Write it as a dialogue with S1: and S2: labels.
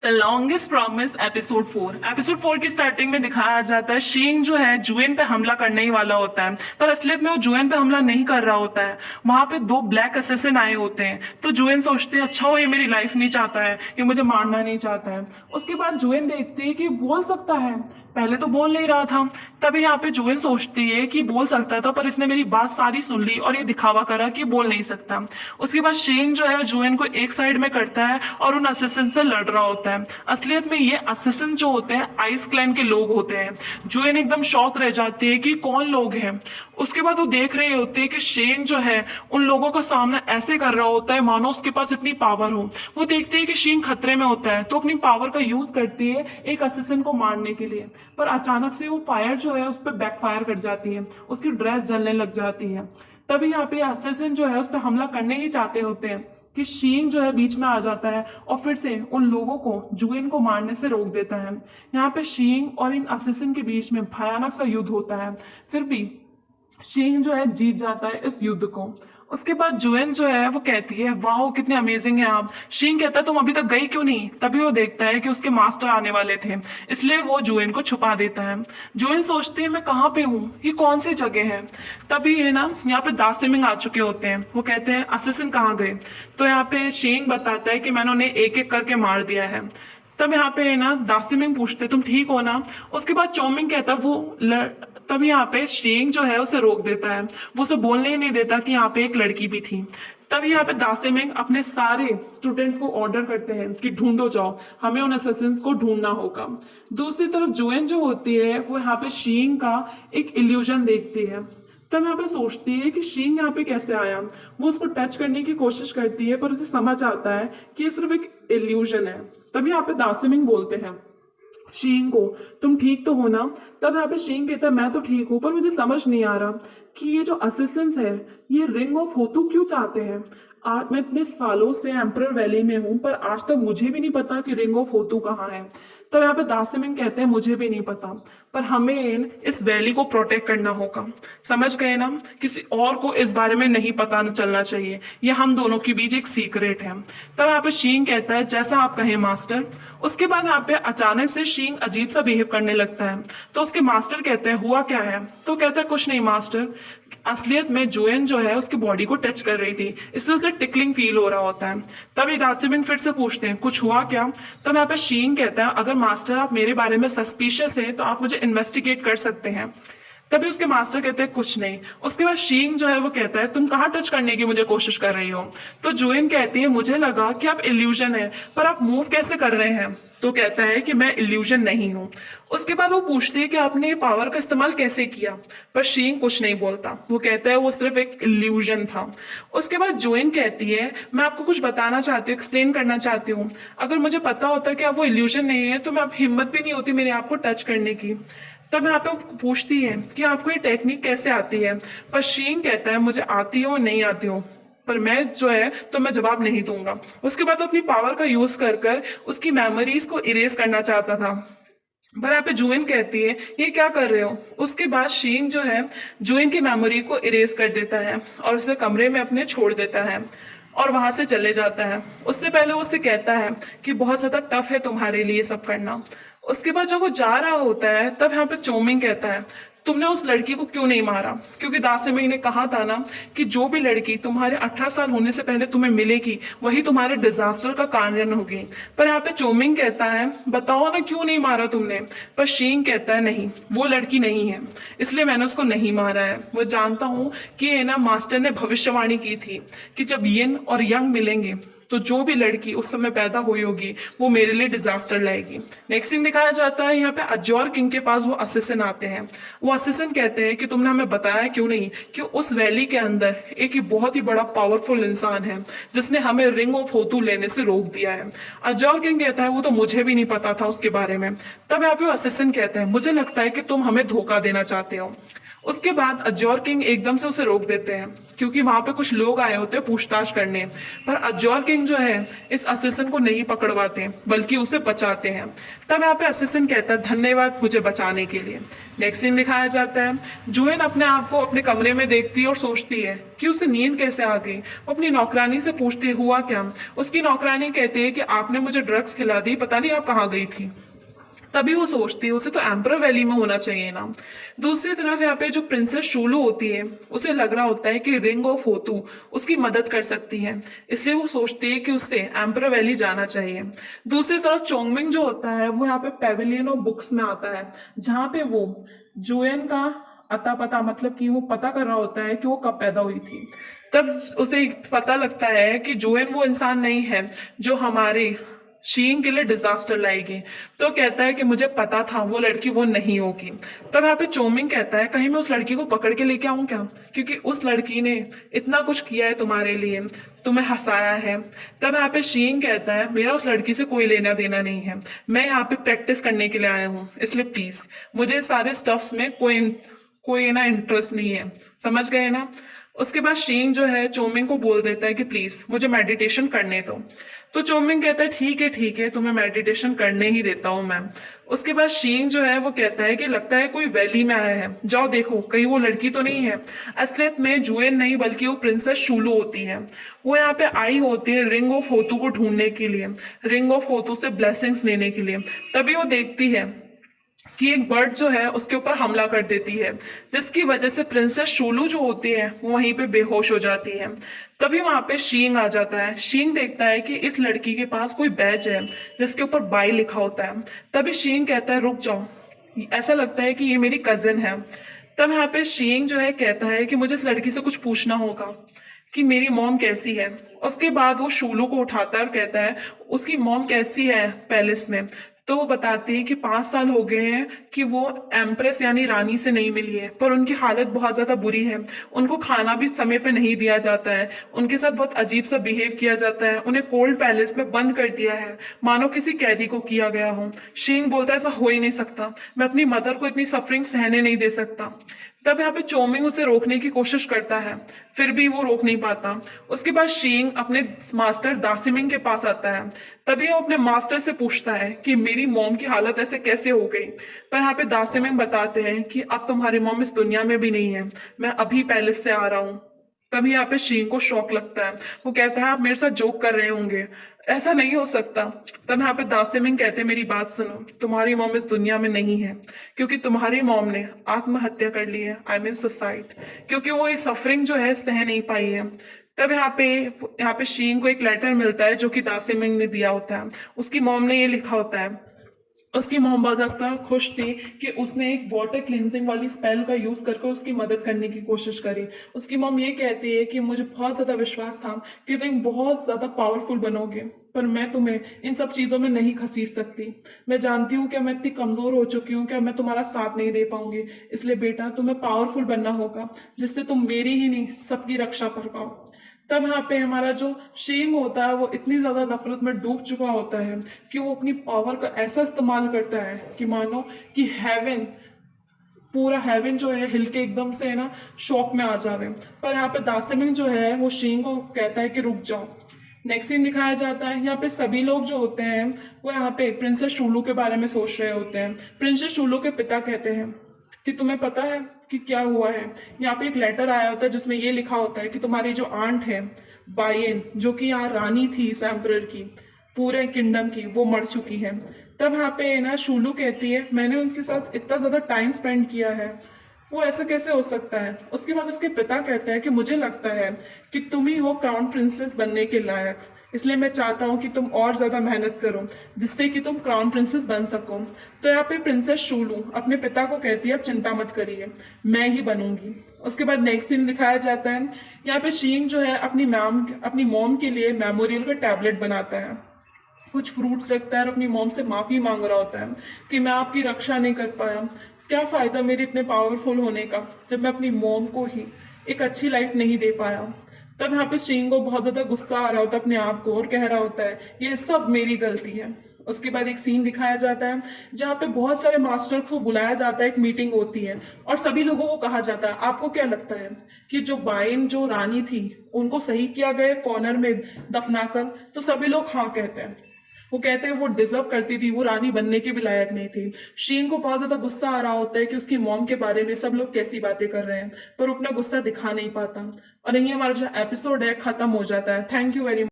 S1: The longest promise episode 4 की starting में दिखाया जाता है शीन जो है जुएन पे हमला करने ही वाला होता है, पर असलियत में वो जुएन पे हमला नहीं कर रहा होता है। वहां पे दो ब्लैक असेसिन आए होते हैं, तो जुएन सोचते हैं अच्छा वो ये मेरी लाइफ नहीं चाहता है, ये मुझे मारना नहीं चाहता है। उसके बाद जुएन देखती है कि बोल सकता है, पहले तो बोल नहीं रहा था। तभी यहाँ पे जुएन सोचती है कि बोल सकता था, पर इसने मेरी बात सारी सुन ली और ये दिखावा करा कि बोल नहीं सकता। उसके बाद शेन जो है जुएन को एक साइड में करता है और उन असिस्टेंट से लड़ रहा होता है। असलियत में ये असिस्टेंट जो होते हैं आइस क्लैन के लोग होते हैं। जुएन एकदम शॉक रह जाती है कि कौन लोग हैं। उसके बाद वो देख रहे होते हैं कि शेन जो है उन लोगों का सामना ऐसे कर रहा होता है मानो उसके पास इतनी पावर हो। वो देखते हैं कि शेन खतरे में होता है, तो अपनी पावर का यूज करती है एक असिस्टेंट को मारने के लिए। पर अचानक से वो फायर जो है उस पर बैकफायर कर जाती है, उसकी ड्रेस जलने लग जाती है। तभी यहाँ पे असिस्टेंट जो है उस पर हमला करने ही चाहते होते हैं कि शीन जो है बीच में आ जाता है और फिर से उन लोगों को जुएन को मारने से रोक देता है। यहाँ पे शीन और इन असिस्टेंट के बीच में भयानक सा युद्ध होता है, फिर भी शीन जो है जीत जाता है इस युद्ध को। उसके बाद जुएन जो है वो कहती है वाह कितने अमेजिंग है आप। शीन कहता है तुम अभी तक गई क्यों नहीं। तभी वो देखता है कि उसके मास्टर आने वाले थे, इसलिए वो जुएन को छुपा देता है। जुएन सोचती है मैं कहाँ पे हूँ, ये कौन सी जगह है। तभी है ना यहाँ पे दासिमिंग आ चुके होते हैं। वो कहते हैं असिस्टेंट कहाँ गए। तो यहाँ पे शीन बताता है कि मैंने उन्हें एक एक करके मार दिया है। तब यहाँ पे है ना दासिमिंग पूछते तुम ठीक हो ना। उसके बाद चौमिंग कहता तब यहाँ पे शेंग जो है उसे रोक देता है, वो उसे बोलने ही नहीं देता कि यहाँ पे एक लड़की भी थी। तब यहाँ पे दासिमिंग अपने सारे स्टूडेंट्स को ऑर्डर करते हैं कि ढूंढो जाओ, हमें उन असेसिन्स को ढूंढना होगा। दूसरी तरफ जुएन जो होती है वो यहाँ पे शीन का एक इल्यूजन देखती है। तब यहाँ पे सोचती है कि शीन यहाँ पे कैसे आया। वो उसको टच करने की कोशिश करती है, पर उसे समझ आता है कि ये सिर्फ एक इल्यूजन है। तब यहाँ पे दासिमिंग बोलते हैं शीन को तुम ठीक तो हो ना। तब यहाँ पे शीन कहता है मैं तो ठीक हूँ, पर मुझे समझ नहीं आ रहा कि ये जो असिस्टेंट्स है ये रिंग ऑफ होतू क्यों चाहते हैं। आज मैं इतने सालों से एम्परर वैली में हूँ, पर आज तक मुझे भी नहीं पता कि रिंग ऑफ होतू कहाँ है। तब यहाँ पे दासिमिंग कहते हैं मुझे भी नहीं पता, पर हमें इस वैली को प्रोटेक्ट करना होगा। समझ गए ना, किसी और को इस बारे में नहीं पता चलना चाहिए, ये हम दोनों के बीच एक सीक्रेट है। तब यहाँ पे शीन कहता है जैसा आप कहें मास्टर। उसके बाद यहाँ पे अचानक से शीन अजीब सा बिहेव करने लगता है, तो उसके मास्टर कहते हैं हुआ क्या है। तो कहता है कुछ नहीं मास्टर, असलियत में जुएन जो है उसकी बॉडी को टच कर रही थी, इसलिए उसे टिकलिंग फील हो रहा होता है। तभी दासिमिंग फिर से पूछते हैं कुछ हुआ क्या। तब यहाँ पे शीन कहता है अगर मास्टर आप मेरे बारे में सस्पिशियस है तो आप मुझे इन्वेस्टिगेट कर सकते हैं। तभी उसके मास्टर कहते हैं कुछ नहीं। उसके बाद शीन जो है वो कहता है तुम कहाँ टच करने की मुझे कोशिश कर रही हो। तो जुएन कहती है मुझे लगा कि आप इल्यूजन है, पर आप मूव कैसे कर रहे हैं। तो कहता है कि मैं इल्यूजन नहीं हूँ। उसके बाद वो पूछती है कि आपने ये पावर का इस्तेमाल कैसे किया, पर शीन कुछ नहीं बोलता। वो कहता है वो सिर्फ एक इल्यूजन था। उसके बाद जुएन कहती है मैं आपको कुछ बताना चाहती हूँ, एक्सप्लेन करना चाहती हूँ। अगर मुझे पता होता कि आप वो इल्यूजन नहीं है तो मैं आप हिम्मत भी नहीं होती मेरे आप को टच करने की। तब यहाँ पे पूछती है कि आपको ये टेक्निक कैसे आती है, पर शीन कहता है मुझे आती हो नहीं आती हो, पर मैं जो है तो मैं जवाब नहीं दूंगा। उसके बाद अपनी पावर का यूज कर कर उसकी मेमोरीज को इरेज करना चाहता था। पर यहाँ पे जुएन कहती है ये क्या कर रहे हो। उसके बाद शीन जो है जुएन की मेमोरी को इरेज कर देता है और उसे कमरे में अपने छोड़ देता है और वहां से चले जाता है। उससे पहले उससे कहता है कि बहुत ज्यादा टफ है तुम्हारे लिए सब करना। उसके बाद जब वो जा रहा होता है तब यहाँ पे चोमिंग कहता है तुमने उस लड़की को क्यों नहीं मारा, क्योंकि दासिमिंग ने कहा था ना कि जो भी लड़की तुम्हारे 18 साल होने से पहले तुम्हें मिलेगी वही तुम्हारे डिजास्टर का कारण होगी। पर यहाँ पे चोमिंग कहता है बताओ ना क्यों नहीं मारा तुमने। पर शीन कहता है नहीं वो लड़की नहीं है, इसलिए मैंने उसको नहीं मारा है। वो जानता हूँ कि है ना मास्टर ने भविष्यवाणी की थी कि जब यिन और यंग मिलेंगे तो जो भी लड़की उस समय पैदा हुई होगी वो मेरे लिए डिजास्टर लाएगी। नेक्स्ट सीन दिखाया जाता है यहाँ पे अजोर किंग के पास वो असिस्टेंट आते हैं। वो असिस्टेंट कहते हैं कि तुमने हमें बताया क्यों नहीं कि उस वैली के अंदर एक बहुत ही बड़ा पावरफुल इंसान है जिसने हमें रिंग ऑफ होतू लेने से रोक दिया है। अजोर किंग कहता है वो तो मुझे भी नहीं पता था उसके बारे में। तब यहाँ पे असिस्टेंट कहते हैं मुझे लगता है कि तुम हमें धोखा देना चाहते हो। उसके बाद अज्योर किंग एकदम से उसे रोक देते हैं क्योंकि वहां पे कुछ लोग आए होते हैं पूछताछ करने, पर अज्योर किंग जो है इस असिस्टेंट को नहीं पकड़वाते बल्कि उसे बचाते हैं। तब यहाँ पे असिस्टेंट कहता है धन्यवाद मुझे बचाने के लिए। नेक्स्ट सीन दिखाया जाता है, जुएन अपने आप को अपने कमरे में देखती है और सोचती है कि उसे नींद कैसे आ गई। वो अपनी नौकरानी से पूछती है हुआ क्या। उसकी नौकरानी कहती है कि आपने मुझे ड्रग्स खिला दी, पता नहीं आप कहाँ गई थी। तभी वो सोचती है उसे तो एम्पर वैली में होना चाहिए ना। दूसरी तरफ यहाँ पे जो प्रिंसेस शूलू होती है उसे लग रहा होता है कि रिंग ऑफ होतू उसकी मदद कर सकती है, इसलिए वो सोचती है कि उसे एम्पर वैली जाना चाहिए। दूसरी तरफ चोंगमिंग जो होता है वो यहाँ पे पेविलियन ऑफ बुक्स में आता है जहाँ पे वो जुएन का अता पता मतलब कि वो पता कर रहा होता है कि वो कब पैदा हुई थी। तब उसे पता लगता है कि जुएन वो इंसान नहीं है जो हमारे शीइंग के लिए डिजास्टर लाएगी। तो कहता है कि मुझे पता था वो लड़की वो नहीं होगी। तब यहाँ पे चोमिंग कहता है कहीं मैं उस लड़की को पकड़ के लेके आऊं क्या, क्योंकि उस लड़की ने इतना कुछ किया है तुम्हारे लिए, तुम्हें हंसाया है। तब यहाँ पे शीइंग कहता है मेरा उस लड़की से कोई लेना देना नहीं है, मैं यहाँ पे प्रैक्टिस करने के लिए आया हूँ, इसलिए प्लीज मुझे सारे स्टफ्स में कोई ना इंटरेस्ट नहीं है, समझ गए ना। उसके बाद शीइंग जो है चोमिंग को बोल देता है कि प्लीज मुझे मेडिटेशन करने दो। तो चोमिंग कहता है ठीक है तुम्हें मेडिटेशन करने ही देता हूँ मैम। उसके बाद शीइंग जो है वो कहता है कि लगता है कोई वैली में आया है, जाओ देखो कहीं वो लड़की तो नहीं है। असलियत में जुएन नहीं बल्कि वो प्रिंसेस शूलू होती है। वो यहाँ पे आई होती है रिंग ऑफ होतू को ढूंढने के लिए, रिंग ऑफ होतू से ब्लेसिंग्स लेने के लिए। तभी वो देखती है कि एक बर्ड जो है उसके ऊपर हमला कर देती है, जिसकी वजह से प्रिंसेस शूलू जो होती है वो वहीं पे बेहोश हो जाती है। तभी वहां पे शींग आ जाता है। शींग देखता है कि इस लड़की के पास कोई बैज है जिसके ऊपर बाई लिखा होता है। तभी शींग कहता है रुक जाओ, ऐसा लगता है कि ये मेरी कजिन है। तब यहाँ पे शींग जो है कहता है कि मुझे इस लड़की से कुछ पूछना होगा कि मेरी मॉम कैसी है। उसके बाद वो शूलू को उठाता है और कहता है उसकी मॉम कैसी है पैलेस में। तो वो बताती है कि 5 साल हो गए हैं कि वो एम्प्रेस यानी रानी से नहीं मिली है, पर उनकी हालत बहुत ज्यादा बुरी है। उनको खाना भी समय पे नहीं दिया जाता है, उनके साथ बहुत अजीब सा बिहेव किया जाता है, उन्हें कोल्ड पैलेस में बंद कर दिया है मानो किसी कैदी को किया गया हो। शींग बोलता है ऐसा हो ही नहीं सकता, मैं अपनी मदर को इतनी सफरिंग सहने नहीं दे सकता। तब यहाँ पे चोमिंग उसे रोकने की कोशिश करता है, फिर भी वो रोक नहीं पाता। उसके बाद शींग अपने मास्टर दासिमिंग के पास आता है। तभी वो अपने मास्टर से पूछता है कि मेरी मॉम की हालत ऐसे कैसे हो गई। पर यहाँ पे दासिमिंग बताते हैं कि अब तुम्हारी मॉम इस दुनिया में भी नहीं है, मैं अभी पैलेस से आ रहा हूँ। तभी यहाँ पे शींग को शौक लगता है, वो कहता है आप मेरे साथ जोक कर रहे होंगे, ऐसा नहीं हो सकता। तब यहाँ पे दासिमिंग कहते हैं मेरी बात सुनो, तुम्हारी मॉम इस दुनिया में नहीं है क्योंकि तुम्हारी मॉम ने आत्महत्या कर ली है, आई मीन सुसाइड, क्योंकि वो ये सफरिंग जो है सह नहीं पाई है। तब यहाँ पे शीन को एक लेटर मिलता है जो कि दासिमिंग ने दिया होता है। उसकी मॉम ने ये लिखा होता है। उसकी मॉम बहुत ज्यादा खुश थी कि उसने एक वाटर क्लिनजिंग वाली स्पेल का यूज करके उसकी मदद करने की कोशिश करी। उसकी मॉम ये कहती है कि मुझे बहुत ज्यादा विश्वास था कि तुम बहुत ज्यादा पावरफुल बनोगे, पर मैं तुम्हें इन सब चीजों में नहीं घसीट सकती। मैं जानती हूँ कि मैं इतनी कमजोर हो चुकी हूँ कि मैं तुम्हारा साथ नहीं दे पाऊंगी, इसलिए बेटा तुम्हें पावरफुल बनना होगा जिससे तुम मेरी ही नहीं सबकी रक्षा कर पाओ। तब यहाँ पे हमारा जो शींग होता है वो इतनी ज्यादा नफरत में डूब चुका होता है कि वो अपनी पावर का ऐसा इस्तेमाल करता है कि मानो कि हेवन, पूरा हेवन जो है हिल के एकदम से है ना शॉक में आ जावे। पर यहाँ पे दासिमिंग जो है वो शींग को कहता है कि रुक जाओ। नेक्स्ट सीन दिखाया जाता है, यहाँ पे सभी लोग जो होते हैं वो यहाँ पे प्रिंसेस शूलू के बारे में सोच रहे होते हैं। प्रिंसेस शूलू के पिता कहते हैं कि तुम्हें पता है कि क्या हुआ है। यहाँ पे एक लेटर आया होता है जिसमें ये लिखा होता है कि तुम्हारी जो आंट है बायन, जो कि यहाँ रानी थी इस एम्परर की, पूरे किंगडम की, वो मर चुकी है। तब यहाँ पे ना शूलू कहती है मैंने उनके साथ इतना ज्यादा टाइम स्पेंड किया है, वो ऐसा कैसे हो सकता है। उसके बाद उसके पिता कहते हैं कि मुझे लगता है कि तुम ही हो क्राउन प्रिंसेस बनने के लायक, इसलिए मैं चाहता हूँ कि तुम और ज्यादा मेहनत करो जिससे कि तुम क्राउन प्रिंसेस बन सको। तो यहाँ पे प्रिंसेस शूलू अपने पिता को कहती है अब चिंता मत करिए, मैं ही बनूंगी। उसके बाद नेक्स्ट सीन दिखाया जाता है, यहाँ पे शींग जो है अपनी मॉम के लिए मेमोरियल का टैबलेट बनाता है, कुछ फ्रूट्स रखता है और अपनी मॉम से माफी मांग रहा होता है कि मैं आपकी रक्षा नहीं कर पाया, क्या फायदा मेरे इतने पावरफुल होने का जब मैं अपनी मॉम को ही एक अच्छी लाइफ नहीं दे पाया। तब यहाँ पे शीन को बहुत ज्यादा गुस्सा आ रहा होता है अपने आप को और कह रहा होता है ये सब मेरी गलती है। उसके बाद एक सीन दिखाया जाता है जहाँ पे बहुत सारे मास्टर को बुलाया जाता है, एक मीटिंग होती है और सभी लोगों को कहा जाता है आपको क्या लगता है कि जो बाइन जो रानी थी उनको सही किया गया कॉर्नर में दफनाकर? तो सभी लोग हाँ कहते हैं। वो कहते हैं वो डिजर्व करती थी, वो रानी बनने के भी लायक नहीं थी। शीन को बहुत ज्यादा गुस्सा आ रहा होता है कि उसकी मॉम के बारे में सब लोग कैसी बातें कर रहे हैं, पर वो अपना गुस्सा दिखा नहीं पाता और यही हमारा जो एपिसोड है खत्म हो जाता है। Thank you very much.